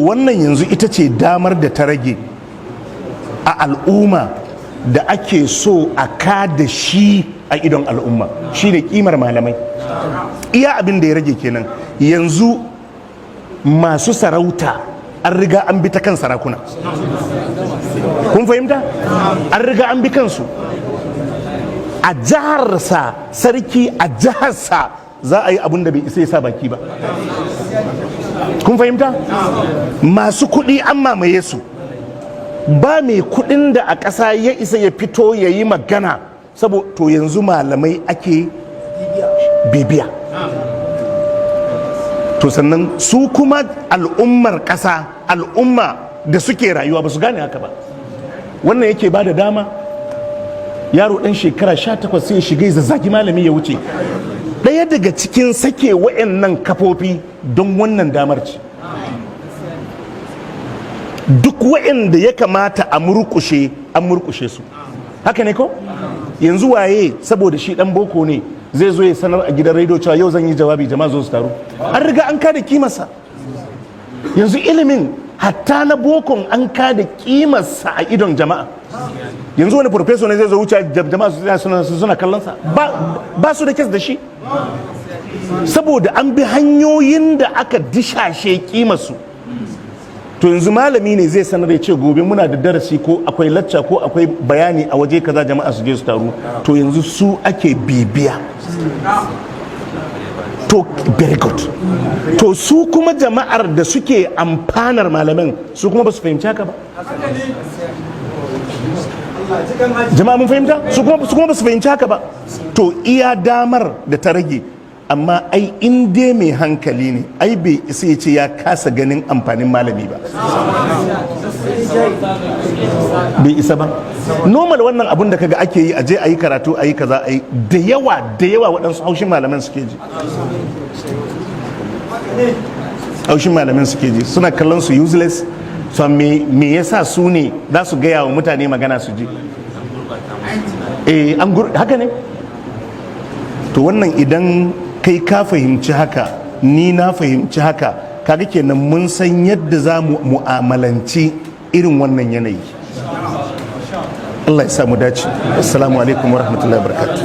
wannan yanzu ita ce damar da ta rage a al'umma da ake so a kada shi a idon al'umma, shi ne kimar malamai. Iya abin da ya rage kenan. Yanzu masu sarauta an riga an bi ta kan sarakuna, kun fahimta? An riga an bi kansu. A jiharsa sarki, a jiharsa za a yi abin da bai isa ya sa baki ba, kun fahimta? Masu kuɗi an mamaye su, ba mai kuɗin da a ƙasa ya isa ya fito ya yi magana, saboda to yanzu malamai ake bibiya. To sannan su kuma al'ummar ƙasa, al'umma da suke rayuwa ba su gane haka ba. Wannan yake ba da dama yaro ɗan shekara 18 sai ya shiga ya zazzagi malami ya wuce. Ɗaya daga cikin sake wa'annan kafofi don wannan damar ce. Duk wa'anda ya kamata a murkushe an murkushe su, haka ne ko? Yanzu waye saboda shi ɗan boko ne zai zo ya sanar a gidan rediyo cewa yau zan yi jawabi jama'a zo su taru? An riga an kada kimarsa. Yanzu ilimin hatta na bokon an kada kimarsa a idon jama'a. Yanzu wani professor ne zai zo wuce jama'a suna kallonsa, ba su da kes da shi, saboda an bi hanyoyin da aka dishashe kimarsu. To yanzu malami ne zai sanar ya ce gobe muna da darasi ko akwai lacca ko akwai bayani a waje kaza jama'a su je su taru. To yanzu su ake bibiya. To very good. To su kuma jama'ar da suke amfanar malamin su kuma ba su fahimci haka ba. Jama'a mun fahimta? Su kuma ba su fahimci haka ba. To iya damar da ta rage, amma ai in dai mai hankali ne ai bai isa ya ce ya kasa ganin amfanin malami ba, bai isa ba. Normal wannan abun da kaga ake yi, aje a yi karatu a yi kaza a yi, da yawa waɗansu haushin malaman suke ji, haushin malaman suke ji, suna kallon su useless. So me yasa su ne za su gaya wa mutane magana su ji? Haka ne. To wannan idan kai ka fahimci haka, ni na fahimci haka, kaga kenan mun san yadda za mu mu'amalanci irin wannan yanayi. Allah ya samu dace. Assalamu alaikum wa rahmatullahi wa barakatuh.